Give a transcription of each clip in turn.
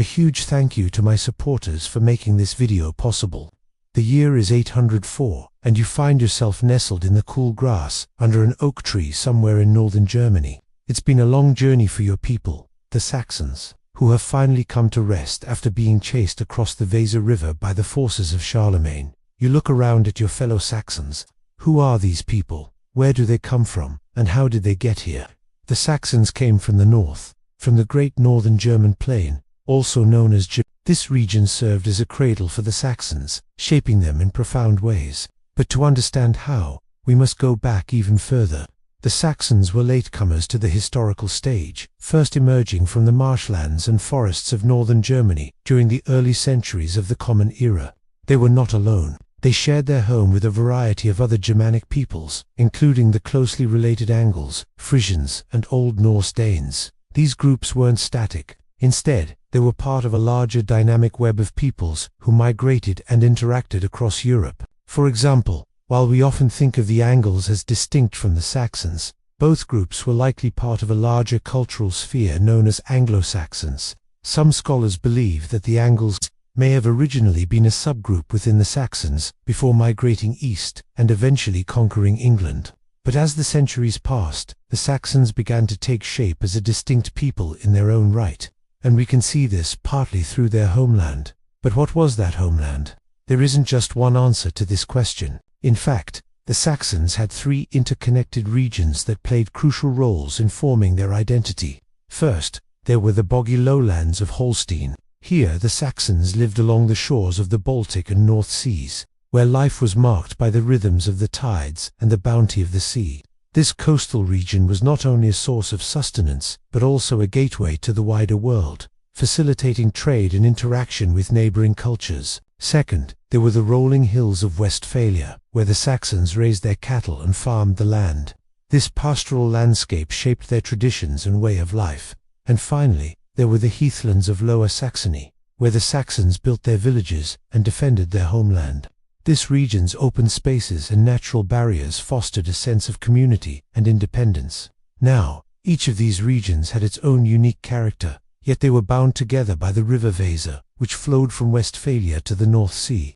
A huge thank you to my supporters for making this video possible. The year is 804, and you find yourself nestled in the cool grass under an oak tree somewhere in northern Germany. It's been a long journey for your people, the Saxons, who have finally come to rest after being chased across the Weser River by the forces of Charlemagne. You look around at your fellow Saxons. Who are these people? Where do they come from? And how did they get here? The Saxons came from the north, from the great northern German plain, also known as Germany. This region served as a cradle for the Saxons, shaping them in profound ways. But to understand how, we must go back even further. The Saxons were latecomers to the historical stage, first emerging from the marshlands and forests of northern Germany during the early centuries of the Common Era. They were not alone. They shared their home with a variety of other Germanic peoples, including the closely related Angles, Frisians, and Old Norse Danes. These groups weren't static. Instead, they were part of a larger dynamic web of peoples who migrated and interacted across Europe. For example, while we often think of the Angles as distinct from the Saxons, both groups were likely part of a larger cultural sphere known as Anglo-Saxons. Some scholars believe that the Angles may have originally been a subgroup within the Saxons before migrating east and eventually conquering England. But as the centuries passed, the Saxons began to take shape as a distinct people in their own right, and we can see this partly through their homeland. But what was that homeland? There isn't just one answer to this question. In fact, the Saxons had three interconnected regions that played crucial roles in forming their identity. First, there were the boggy lowlands of Holstein. Here, the Saxons lived along the shores of the Baltic and North Seas, where life was marked by the rhythms of the tides and the bounty of the sea. This coastal region was not only a source of sustenance, but also a gateway to the wider world, facilitating trade and interaction with neighboring cultures. Second, there were the rolling hills of Westphalia, where the Saxons raised their cattle and farmed the land. This pastoral landscape shaped their traditions and way of life. And finally, there were the heathlands of Lower Saxony, where the Saxons built their villages and defended their homeland. This region's open spaces and natural barriers fostered a sense of community and independence. Now, each of these regions had its own unique character, yet they were bound together by the river Weser, which flowed from Westphalia to the North Sea.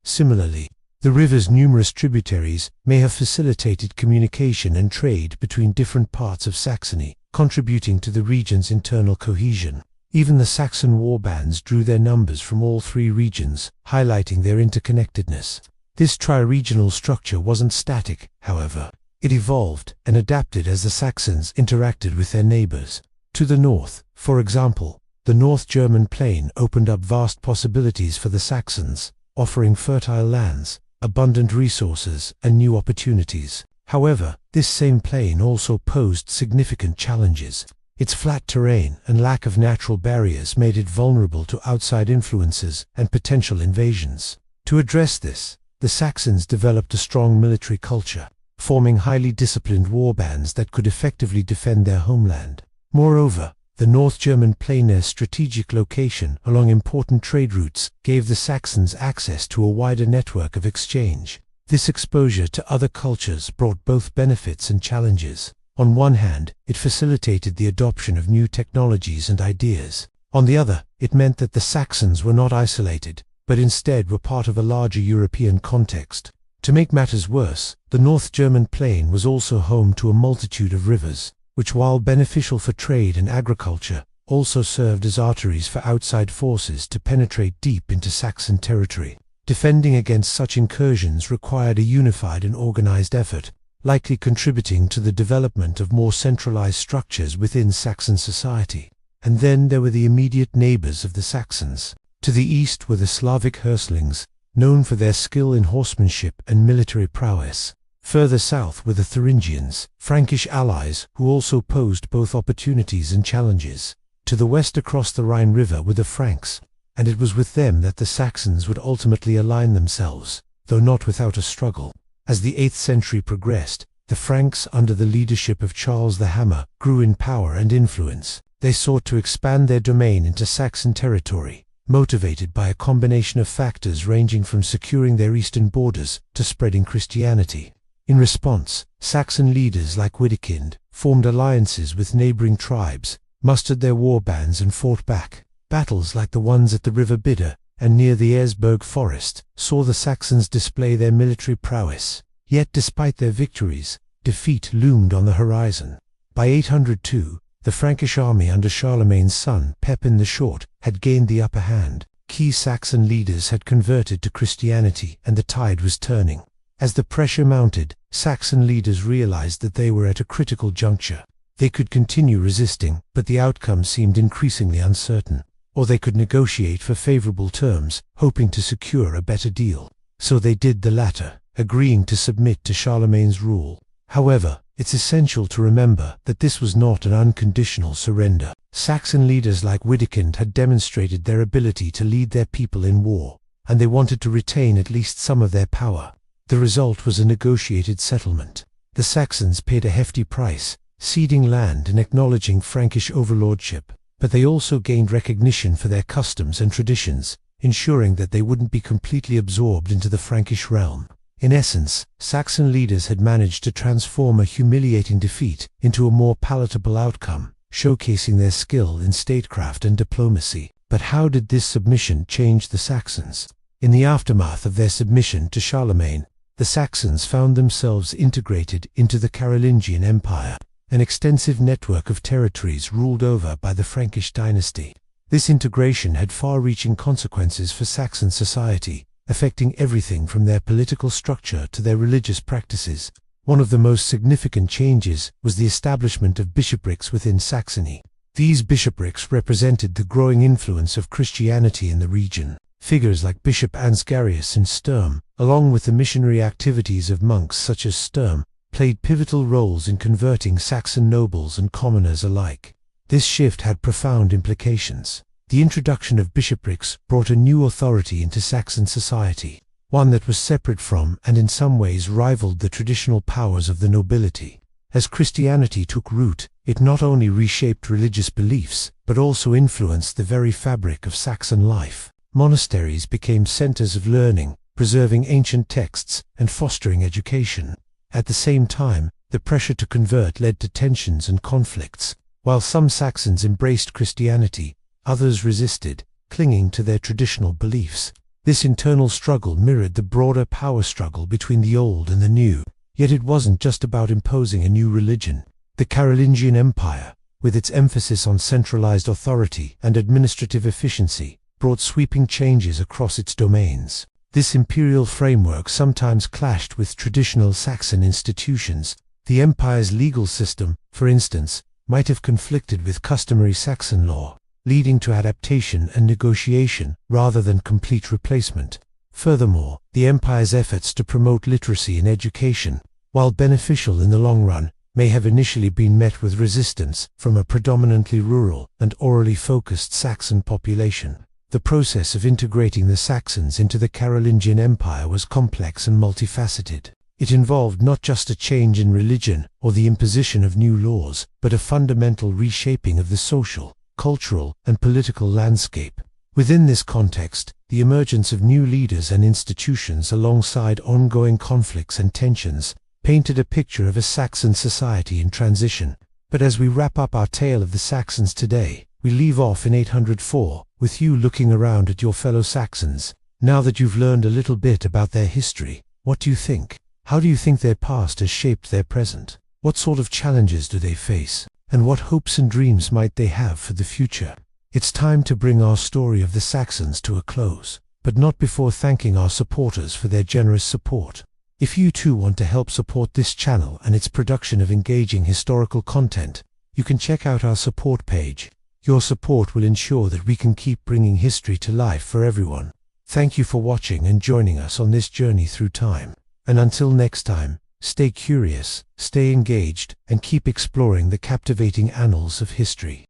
Similarly, the river's numerous tributaries may have facilitated communication and trade between different parts of Saxony, contributing to the region's internal cohesion. Even the Saxon warbands drew their numbers from all three regions, highlighting their interconnectedness. This tri-regional structure wasn't static, however. It evolved and adapted as the Saxons interacted with their neighbors. To the north, for example, the North German plain opened up vast possibilities for the Saxons, offering fertile lands, abundant resources, and new opportunities. However, this same plain also posed significant challenges. Its flat terrain and lack of natural barriers made it vulnerable to outside influences and potential invasions. To address this, the Saxons developed a strong military culture, forming highly disciplined warbands that could effectively defend their homeland. Moreover, the North German plain's strategic location along important trade routes gave the Saxons access to a wider network of exchange. This exposure to other cultures brought both benefits and challenges. On one hand, it facilitated the adoption of new technologies and ideas. On the other, it meant that the Saxons were not isolated, but instead were part of a larger European context. To make matters worse, the North German plain was also home to a multitude of rivers, which, while beneficial for trade and agriculture, also served as arteries for outside forces to penetrate deep into Saxon territory. Defending against such incursions required a unified and organized effort, likely contributing to the development of more centralized structures within Saxon society. And then there were the immediate neighbors of the Saxons. To the east were the Slavic Hirslings, known for their skill in horsemanship and military prowess. Further south were the Thuringians, Frankish allies who also posed both opportunities and challenges. To To the west across the Rhine River were the Franks, and it was with them that the Saxons would ultimately align themselves, though not without a struggle. As the 8th century progressed, the Franks, under the leadership of Charles the Hammer, grew in power and influence. They sought to expand their domain into Saxon territory, motivated by a combination of factors ranging from securing their eastern borders to spreading Christianity. In response, Saxon leaders like Widukind formed alliances with neighboring tribes, mustered their war bands and fought back. Battles like the ones at the River Bidder and near the Eresburg forest saw the Saxons display their military prowess. Yet despite their victories, defeat loomed on the horizon. By 802, the Frankish army under Charlemagne's son, Pepin the Short, had gained the upper hand. Key Saxon leaders had converted to Christianity, and the tide was turning. As the pressure mounted, Saxon leaders realized that they were at a critical juncture. They could continue resisting, but the outcome seemed increasingly uncertain. Or they could negotiate for favorable terms, hoping to secure a better deal. So they did the latter, agreeing to submit to Charlemagne's rule. However, it's essential to remember that this was not an unconditional surrender. Saxon leaders like Widukind had demonstrated their ability to lead their people in war, and they wanted to retain at least some of their power. The result was a negotiated settlement. The Saxons paid a hefty price, ceding land and acknowledging Frankish overlordship, but they also gained recognition for their customs and traditions, ensuring that they wouldn't be completely absorbed into the Frankish realm. In essence, Saxon leaders had managed to transform a humiliating defeat into a more palatable outcome, showcasing their skill in statecraft and diplomacy. But how did this submission change the Saxons? In the aftermath of their submission to Charlemagne, the Saxons found themselves integrated into the Carolingian Empire, an extensive network of territories ruled over by the Frankish dynasty. This integration had far-reaching consequences for Saxon society, affecting everything from their political structure to their religious practices. One of the most significant changes was the establishment of bishoprics within Saxony. These bishoprics represented the growing influence of Christianity in the region. Figures like Bishop Ansgarius in Sturm, along with the missionary activities of monks such as Sturm, played pivotal roles in converting Saxon nobles and commoners alike. This shift had profound implications. The introduction of bishoprics brought a new authority into Saxon society, one that was separate from and in some ways rivaled the traditional powers of the nobility. As Christianity took root, it not only reshaped religious beliefs, but also influenced the very fabric of Saxon life. Monasteries became centers of learning, preserving ancient texts and fostering education. At the same time, the pressure to convert led to tensions and conflicts. While some Saxons embraced Christianity, others resisted, clinging to their traditional beliefs. This internal struggle mirrored the broader power struggle between the old and the new. Yet it wasn't just about imposing a new religion. The Carolingian Empire, with its emphasis on centralized authority and administrative efficiency, brought sweeping changes across its domains. This imperial framework sometimes clashed with traditional Saxon institutions. The empire's legal system, for instance, might have conflicted with customary Saxon law, leading to adaptation and negotiation rather than complete replacement. Furthermore, the empire's efforts to promote literacy and education, while beneficial in the long run, may have initially been met with resistance from a predominantly rural and orally focused Saxon population. The process of integrating the Saxons into the Carolingian Empire was complex and multifaceted. It involved not just a change in religion or the imposition of new laws, but a fundamental reshaping of the social, cultural, and political landscape. Within this context, the emergence of new leaders and institutions alongside ongoing conflicts and tensions painted a picture of a Saxon society in transition. But as we wrap up our tale of the Saxons today, we leave off in 804, with you looking around at your fellow Saxons. Now that you've learned a little bit about their history, what do you think? How do you think their past has shaped their present? What sort of challenges do they face? And what hopes and dreams might they have for the future? It's time to bring our story of the Saxons to a close, but not before thanking our supporters for their generous support. If you too want to help support this channel and its production of engaging historical content, you can check out our support page. Your support will ensure that we can keep bringing history to life for everyone. Thank you for watching and joining us on this journey through time. And until next time, stay curious, stay engaged, and keep exploring the captivating annals of history.